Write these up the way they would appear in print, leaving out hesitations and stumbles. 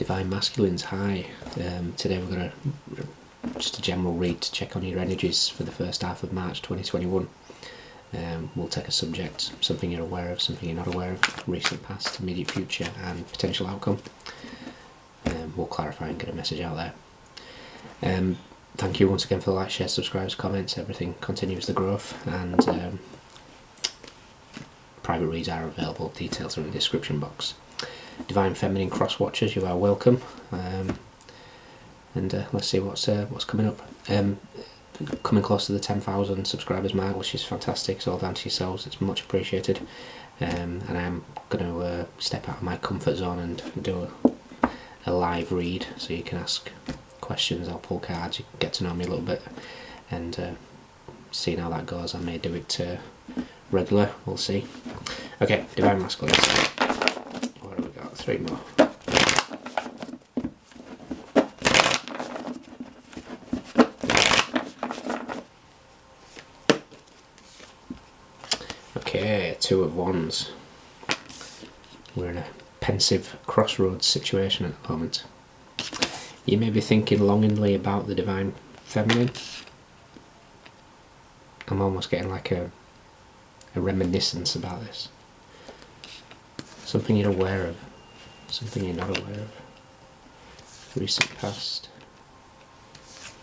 Divine Masculines, hi. Today we're going to just a general read to check on your energies for the first half of March 2021. We'll take a subject, something you're aware of, something you're not aware of, recent past, immediate future and potential outcome. We'll clarify and get a message out there. Thank you once again for the likes, shares, subscribes, comments, everything continues the growth, and private reads are available, details are in the description box. Divine Feminine cross watchers, you are welcome, and let's see what's coming up. Coming close to the 10,000 subscribers mark, which is fantastic. It's all down to yourselves, it's much appreciated, and I'm going to step out of my comfort zone and do a live read, so you can ask questions, I'll pull cards, you can get to know me a little bit, and seeing how that goes, I may do it regular, we'll see. Okay, Divine Masculine. What have we got? 3 more. Okay, 2 of Wands. We're in a pensive crossroads situation at the moment. You may be thinking longingly about the Divine Feminine. I'm almost getting like a reminiscence about this. Something you're aware of, something you're not aware of. Recent past,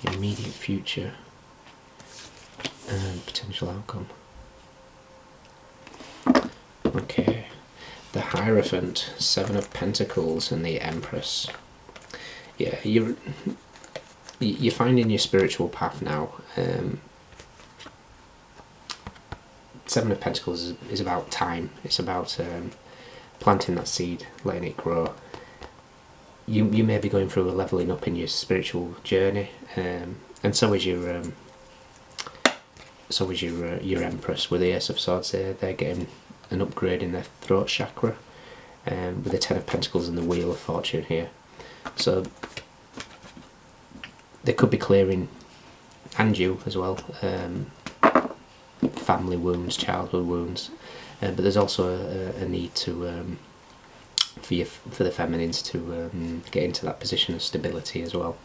immediate future, and potential outcome. Okay, the Hierophant, 7 of Pentacles, and the Empress. Yeah, you're finding your spiritual path now. 7 of Pentacles is about time. It's about planting that seed, letting it grow. You may be going through a leveling up in your spiritual journey, and so is your Empress with the Ace of Swords. They're getting an upgrade in their throat chakra, with the 10 of Pentacles and the Wheel of Fortune here. So they could be clearing, and you as well, family wounds, childhood wounds, but there's also a need to for the feminines to get into that position of stability as well,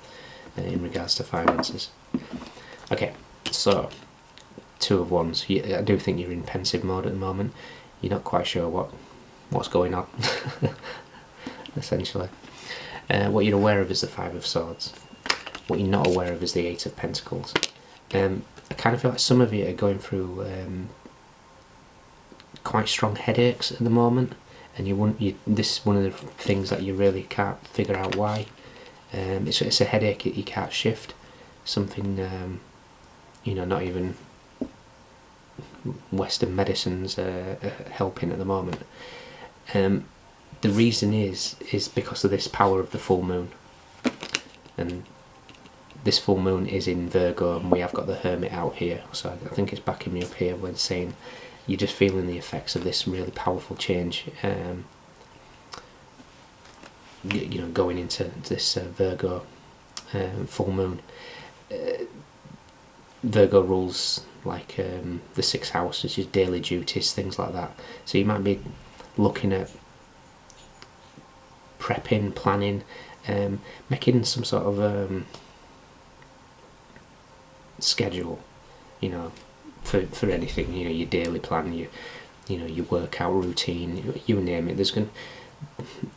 in regards to finances. Okay, so 2 of Wands. I do think you're in pensive mode at the moment. You're not quite sure what's going on, essentially. What you're aware of is the 5 of Swords. What you're not aware of is the 8 of Pentacles. I kind of feel like some of you are going through quite strong headaches at the moment, and this is one of the things that you really can't figure out why. It's a headache that you can't shift. Something, not even Western medicines are helping at the moment. The reason is because of this power of the full moon, and this full moon is in Virgo, and we have got the Hermit out here, so I think it's backing me up here when saying you're just feeling the effects of this really powerful change, going into this Virgo full moon. Virgo rules like the 6th house, which is daily duties, things like that. So you might be looking at prepping, planning, making some sort of schedule, for anything, your daily plan, your workout routine, you name it.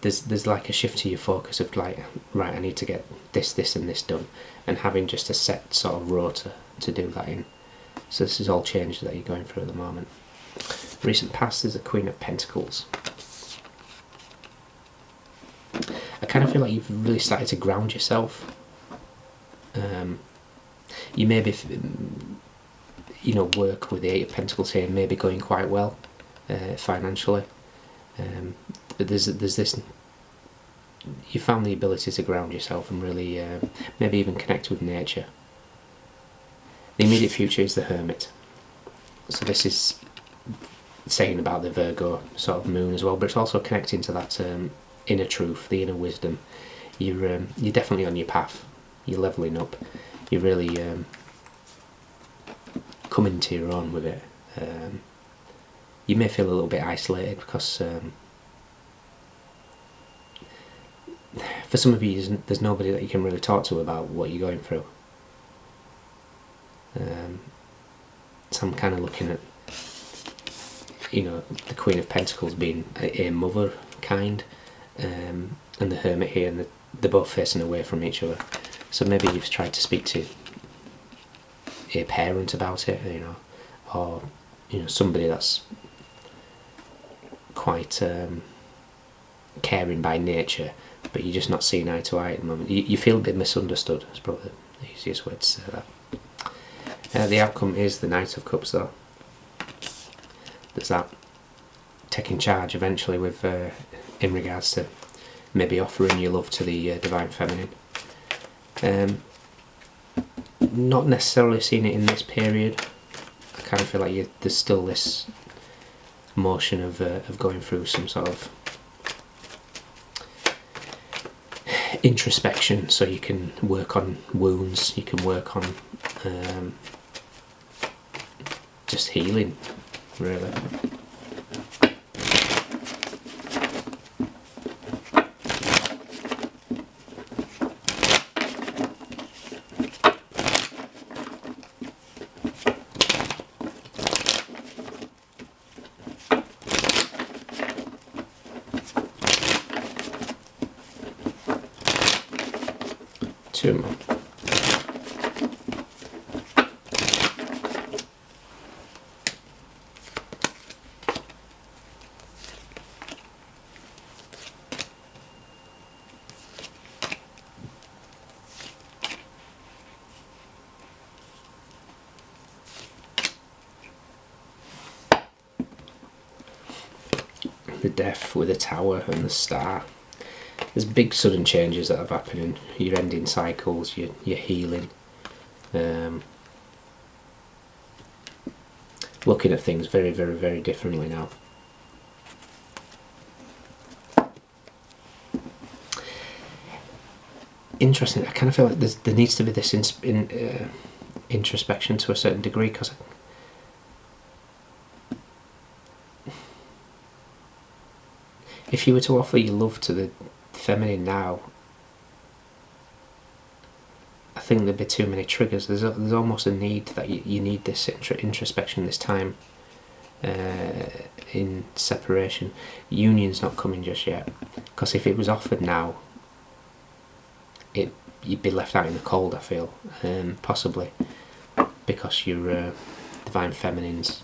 There's like a shift to your focus of like, right, I need to get this and this done, and having just a set sort of rota to do that in. So this is all change that you're going through at the moment. Recent past is the Queen of Pentacles. I kind of feel like you've really started to ground yourself. You may be, work with the 8 of Pentacles here may be going quite well financially, but there's this, you found the ability to ground yourself and really maybe even connect with nature. The immediate future is the Hermit, so this is saying about the Virgo sort of moon as well, but it's also connecting to that inner truth, the inner wisdom. You're definitely on your path. You're leveling up. You're really coming to your own with it. You may feel a little bit isolated because for some of you, there's nobody that you can really talk to about what you're going through. So I'm kind of looking at, you know, the Queen of Pentacles being a mother kind, and the Hermit here, and they're both facing away from each other. So maybe you've tried to speak to a parent about it, you know, or, you know, somebody that's quite caring by nature, but you're just not seeing eye to eye at the moment. You feel a bit misunderstood, is probably the easiest way to say that. The outcome is the Knight of Cups, though. There's that taking charge eventually with, in regards to maybe offering your love to the Divine Feminine. Not necessarily seeing it in this period. I kind of feel like there's still this motion of going through some sort of introspection, so you can work on wounds, you can work on just healing, really. Two more. The Death with the Tower and the Star. There's big sudden changes that are happening. You're ending cycles, you're healing. Looking at things very, very, very differently now. Interesting, I kind of feel like there needs to be this introspection to a certain degree, because if you were to offer your love to the feminine now, I think there'd be too many triggers. There's almost a need that you need this introspection, this time in separation. Union's not coming just yet, because if it was offered now, you'd be left out in the cold, I feel, possibly because your Divine Feminine's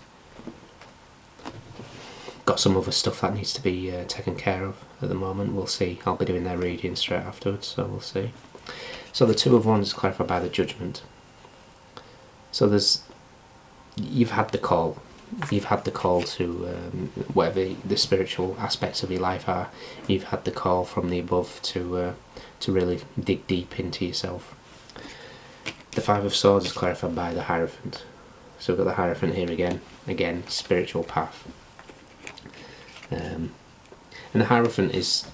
got some other stuff that needs to be taken care of at the moment. We'll see. I'll be doing their reading straight afterwards, so we'll see. So the Two of Wands is clarified by the Judgment. So you've had the call. You've had the call to whatever the spiritual aspects of your life are. You've had the call from the above to really dig deep into yourself. The Five of Swords is clarified by the Hierophant. So we've got the Hierophant here again, spiritual path. And the Hierophant is,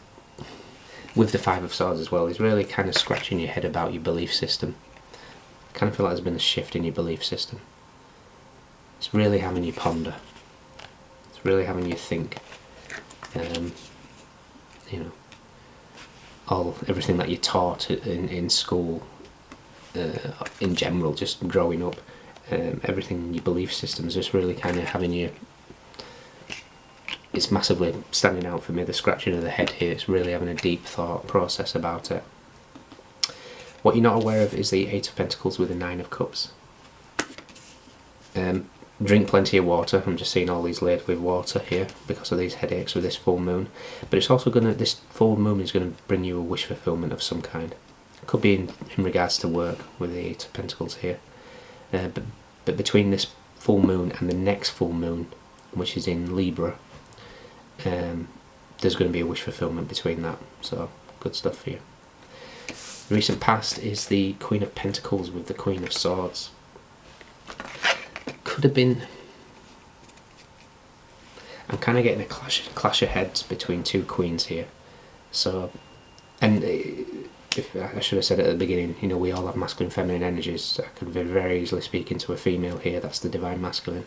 with the Five of Swords as well, is really kind of scratching your head about your belief system. I kind of feel like there's been a shift in your belief system. It's really having you ponder. It's really having you think. You know, everything that you're taught in school, in general, just growing up, everything in your belief system is just really kind of having you. It's massively standing out for me, the scratching of the head here. It's really having a deep thought process about it. What you're not aware of is the Eight of Pentacles with the Nine of Cups. Drink plenty of water. I'm just seeing all these laid with water here because of these headaches with this full moon. But it's also this full moon is going to bring you a wish fulfillment of some kind. It could be in regards to work with the Eight of Pentacles here. But between this full moon and the next full moon, which is in Libra, there's going to be a wish fulfillment between that. So good stuff for you. The recent past is the Queen of Pentacles with the Queen of Swords. Could have been. I'm kind of getting a clash of heads between two queens here. So, and if I should have said it at the beginning, you know, we all have masculine, feminine energies. I could very easily speak into a female here. That's the divine masculine.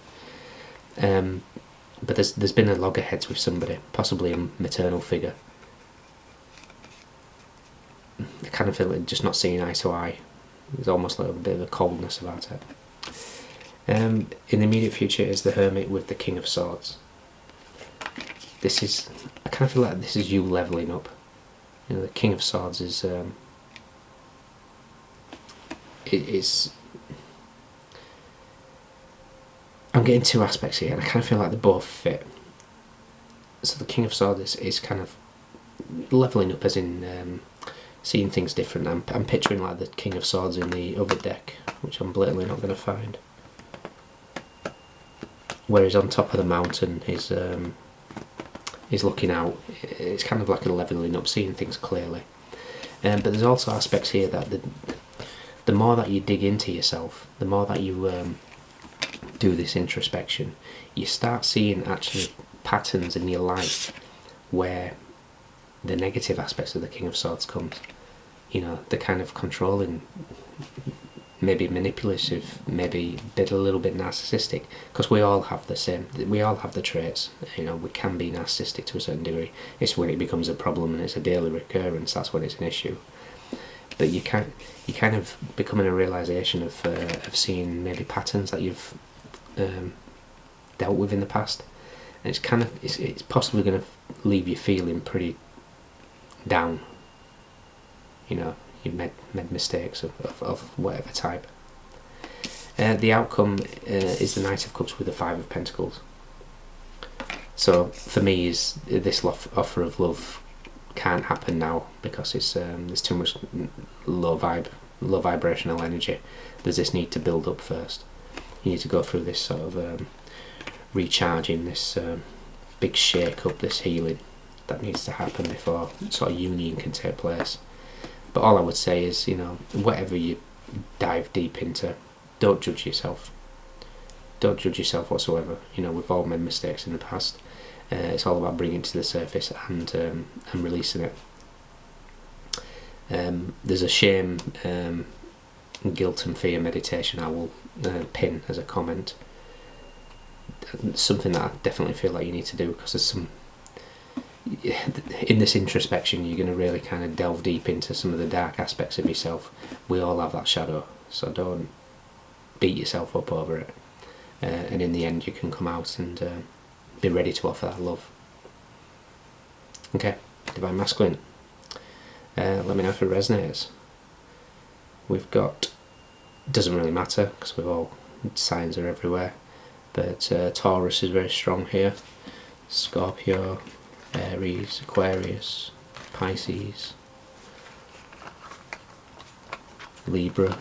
But there's been a loggerheads with somebody, possibly a maternal figure. I kind of feel like just not seeing eye to eye. There's almost like a bit of a coldness about it. In the immediate future is the Hermit with the King of Swords. This is, I kind of feel like this is you levelling up. You know, the King of Swords is, I'm getting two aspects here, and I kind of feel like they both fit. So the King of Swords is kind of levelling up, as in seeing things different. I'm picturing like the King of Swords in the other deck, which I'm blatantly not going to find. Where he's on top of the mountain, he's looking out. It's kind of like a levelling up, seeing things clearly. But there's also aspects here that the more that you dig into yourself, the more that you do this introspection, you start seeing actually patterns in your life where the negative aspects of the King of Swords comes. You know, the kind of controlling, maybe manipulative, maybe a little bit narcissistic, because we all have the same, we all have the traits. You know, we can be narcissistic to a certain degree. It's when it becomes a problem and it's a daily recurrence, that's when it's an issue. But you kind of becoming a realisation of seeing maybe patterns that you've dealt with in the past, and it's possibly going to leave you feeling pretty down. You know, you've made mistakes of whatever type. The outcome is the Knight of Cups with the Five of Pentacles. So for me, is this offer of love can't happen now because it's there's too much low vibrational energy. There's this need to build up first. You need to go through this sort of recharging, this big shake up, this healing that needs to happen before sort of union can take place. But all I would say is, you know, whatever you dive deep into, don't judge yourself. Don't judge yourself whatsoever. You know, we've all made mistakes in the past. It's all about bringing it to the surface and releasing it. There's a shame, guilt and fear meditation I will pin as a comment. Something that I definitely feel like you need to do, because there's some, in this introspection you're going to really kind of delve deep into some of the dark aspects of yourself. We all have that shadow, so don't beat yourself up over it, and in the end you can come out and be ready to offer that love. Okay, Divine Masculine, let me know if it resonates. We've got, doesn't really matter because we've all, signs are everywhere, but Taurus is very strong here, Scorpio, Aries, Aquarius, Pisces, Libra,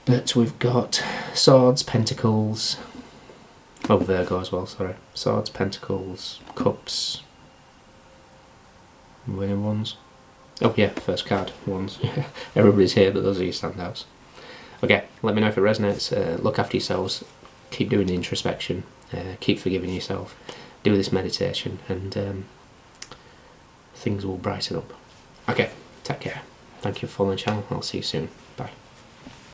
but we've got Swords, Pentacles, oh, Virgo as well, sorry, Swords, Pentacles, Cups, winning ones. Oh yeah, first card, ones. Everybody's here, but those are your standouts. Okay, let me know if it resonates. Look after yourselves, keep doing the introspection, keep forgiving yourself, do this meditation, and things will brighten up. Okay, take care. Thank you for following the channel. I'll see you soon. Bye.